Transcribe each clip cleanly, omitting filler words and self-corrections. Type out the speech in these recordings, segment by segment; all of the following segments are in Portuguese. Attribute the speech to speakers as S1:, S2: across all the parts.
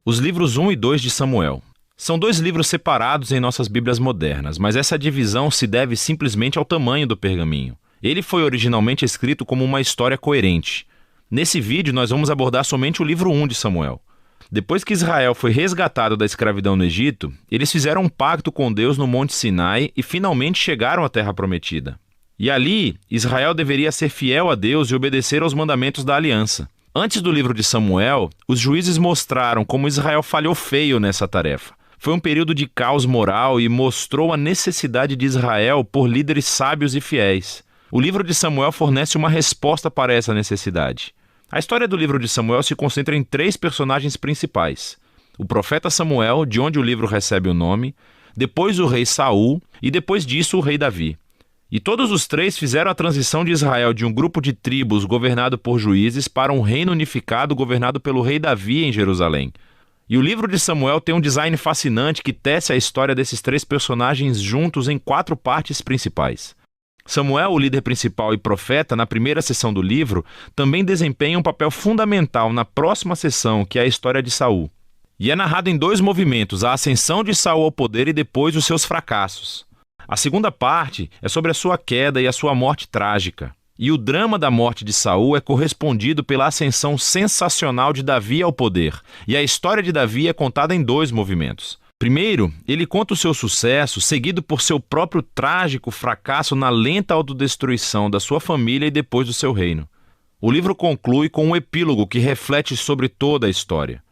S1: Os livros 1 e 2 de Samuel. São dois livros separados em nossas Bíblias modernas, mas essa divisão se deve simplesmente ao tamanho do pergaminho. Ele foi originalmente escrito como uma história coerente. Nesse vídeo, nós vamos abordar somente o livro 1 de Samuel. Depois que Israel foi resgatado da escravidão no Egito, eles fizeram um pacto com Deus no Monte Sinai e finalmente chegaram à Terra Prometida. E ali, Israel deveria ser fiel a Deus e obedecer aos mandamentos da aliança. Antes do livro de Samuel, os juízes mostraram como Israel falhou feio nessa tarefa. Foi um período de caos moral e mostrou a necessidade de Israel por líderes sábios e fiéis. O livro de Samuel fornece uma resposta para essa necessidade. A história do livro de Samuel se concentra em 3 personagens principais: o profeta Samuel, de onde o livro recebe o nome, depois o rei Saul e depois disso o rei Davi. E todos os 3 fizeram a transição de Israel de um grupo de tribos governado por juízes para um reino unificado governado pelo rei Davi em Jerusalém. E o livro de Samuel tem um design fascinante que tece a história desses 3 personagens juntos em 4 partes principais. Samuel, o líder principal e profeta, na primeira seção do livro, também desempenha um papel fundamental na próxima seção, que é a história de Saul. E é narrado em 2 movimentos, a ascensão de Saul ao poder e depois os seus fracassos. A segunda parte é sobre a sua queda e a sua morte trágica. E o drama da morte de Saul é correspondido pela ascensão sensacional de Davi ao poder. E a história de Davi é contada em 2 movimentos. Primeiro, ele conta o seu sucesso, seguido por seu próprio trágico fracasso na lenta autodestruição da sua família e depois do seu reino. O livro conclui com um epílogo que reflete sobre toda a história.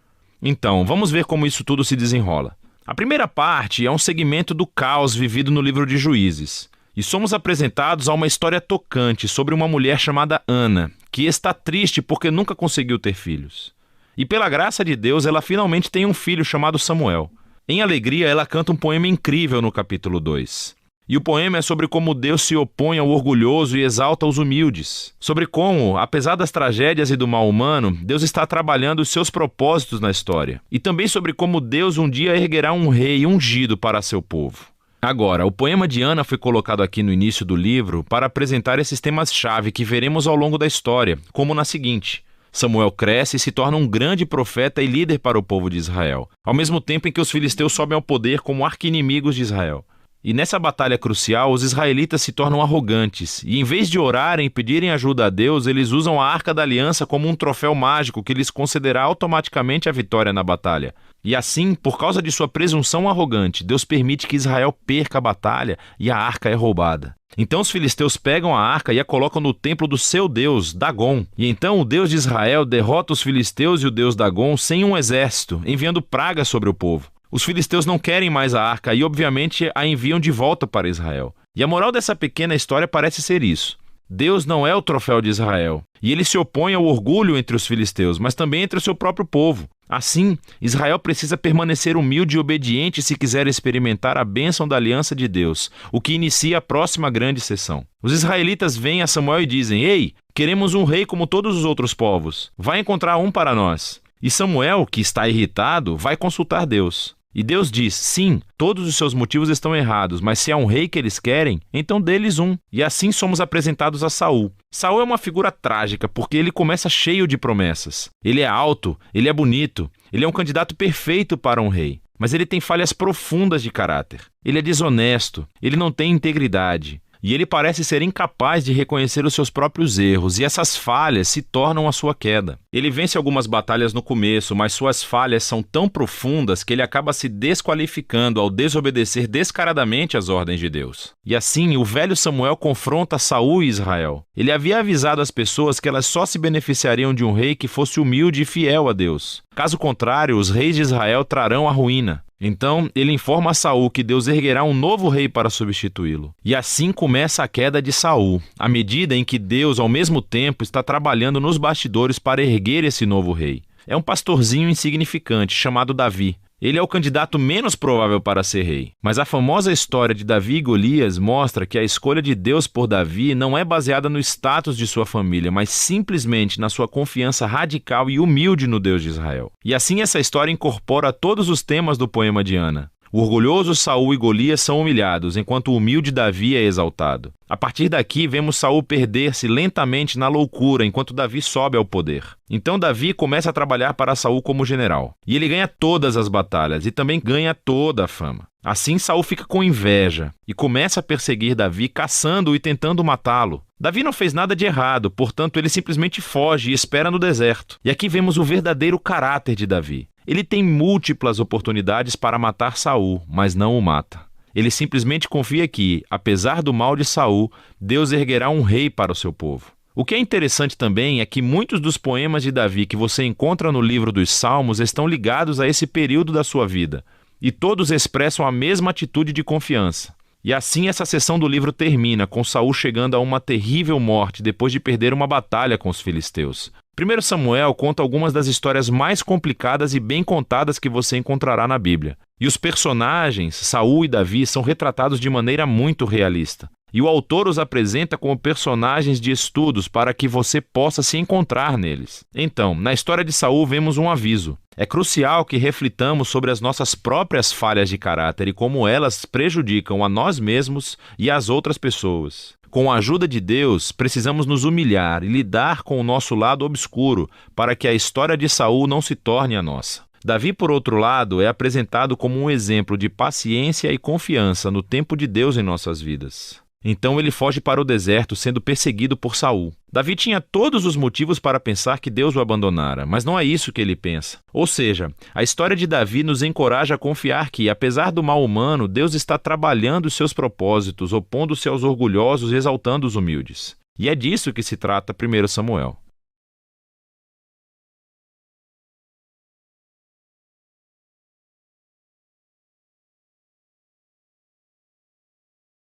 S1: Então, vamos ver como isso tudo se desenrola. A primeira parte é um segmento do caos vivido no livro de Juízes. E somos apresentados a uma história tocante sobre uma mulher chamada Ana, que está triste porque nunca conseguiu ter filhos. E pela graça de Deus, ela finalmente tem um filho chamado Samuel. Em alegria, ela canta um poema incrível no capítulo 2. E o poema é sobre como Deus se opõe ao orgulhoso e exalta os humildes. Sobre como, apesar das tragédias e do mal humano, Deus está trabalhando os seus propósitos na história. E também sobre como Deus um dia erguerá um rei ungido para seu povo. Agora, o poema de Ana foi colocado aqui no início do livro para apresentar esses temas-chave que veremos ao longo da história, como na seguinte: Samuel cresce e se torna um grande profeta e líder para o povo de Israel, ao mesmo tempo em que os filisteus sobem ao poder como arqui-inimigos de Israel. E nessa batalha crucial, os israelitas se tornam arrogantes, e em vez de orarem e pedirem ajuda a Deus, eles usam a Arca da Aliança como um troféu mágico que lhes concederá automaticamente a vitória na batalha. E assim, por causa de sua presunção arrogante, Deus permite que Israel perca a batalha e a arca é roubada. Então os filisteus pegam a arca e a colocam no templo do seu deus, Dagon. E então o Deus de Israel derrota os filisteus e o deus Dagon sem um exército, enviando pragas sobre o povo. Os filisteus não querem mais a arca e, obviamente, a enviam de volta para Israel. E a moral dessa pequena história parece ser isso: Deus não é o troféu de Israel, e ele se opõe ao orgulho entre os filisteus, mas também entre o seu próprio povo. Assim, Israel precisa permanecer humilde e obediente se quiser experimentar a bênção da aliança de Deus, o que inicia a próxima grande sessão. Os israelitas vêm a Samuel e dizem: Ei, queremos um rei como todos os outros povos. Vai encontrar um para nós. E Samuel, que está irritado, vai consultar Deus. E Deus diz: sim, todos os seus motivos estão errados, mas se há um rei que eles querem, então dê-lhes um. E assim somos apresentados a Saul. Saul é uma figura trágica porque ele começa cheio de promessas. Ele é alto, ele é bonito, ele é um candidato perfeito para um rei. Mas ele tem falhas profundas de caráter. Ele é desonesto, ele não tem integridade. E ele parece ser incapaz de reconhecer os seus próprios erros, e essas falhas se tornam a sua queda. Ele vence algumas batalhas no começo, mas suas falhas são tão profundas que ele acaba se desqualificando ao desobedecer descaradamente às ordens de Deus. E assim, o velho Samuel confronta Saul e Israel. Ele havia avisado as pessoas que elas só se beneficiariam de um rei que fosse humilde e fiel a Deus. Caso contrário, os reis de Israel trarão a ruína. Então, ele informa a Saul que Deus erguerá um novo rei para substituí-lo. E assim começa a queda de Saul, à medida em que Deus, ao mesmo tempo, está trabalhando nos bastidores para erguer esse novo rei. É um pastorzinho insignificante, chamado Davi. Ele é o candidato menos provável para ser rei. Mas a famosa história de Davi e Golias mostra que a escolha de Deus por Davi não é baseada no status de sua família, mas simplesmente na sua confiança radical e humilde no Deus de Israel. E assim essa história incorpora todos os temas do poema de Ana. O orgulhoso Saul e Golias são humilhados, enquanto o humilde Davi é exaltado. A partir daqui, vemos Saul perder-se lentamente na loucura, enquanto Davi sobe ao poder. Então Davi começa a trabalhar para Saul como general. E ele ganha todas as batalhas e também ganha toda a fama. Assim, Saul fica com inveja e começa a perseguir Davi, caçando-o e tentando matá-lo. Davi não fez nada de errado, portanto ele simplesmente foge e espera no deserto. E aqui vemos o verdadeiro caráter de Davi. Ele tem múltiplas oportunidades para matar Saul, mas não o mata. Ele simplesmente confia que, apesar do mal de Saul, Deus erguerá um rei para o seu povo. O que é interessante também é que muitos dos poemas de Davi que você encontra no livro dos Salmos estão ligados a esse período da sua vida, e todos expressam a mesma atitude de confiança. E assim essa seção do livro termina, com Saul chegando a uma terrível morte depois de perder uma batalha com os filisteus. 1 Samuel conta algumas das histórias mais complicadas e bem contadas que você encontrará na Bíblia. E os personagens, Saul e Davi, são retratados de maneira muito realista. E o autor os apresenta como personagens de estudos para que você possa se encontrar neles. Então, na história de Saul vemos um aviso. É crucial que reflitamos sobre as nossas próprias falhas de caráter e como elas prejudicam a nós mesmos e às outras pessoas. Com a ajuda de Deus, precisamos nos humilhar e lidar com o nosso lado obscuro para que a história de Saul não se torne a nossa. Davi, por outro lado, é apresentado como um exemplo de paciência e confiança no tempo de Deus em nossas vidas. Então ele foge para o deserto, sendo perseguido por Saul. Davi tinha todos os motivos para pensar que Deus o abandonara, mas não é isso que ele pensa. Ou seja, a história de Davi nos encoraja a confiar que, apesar do mal humano, Deus está trabalhando os seus propósitos, opondo-se aos orgulhosos e exaltando os humildes. E é disso que se trata 1 Samuel.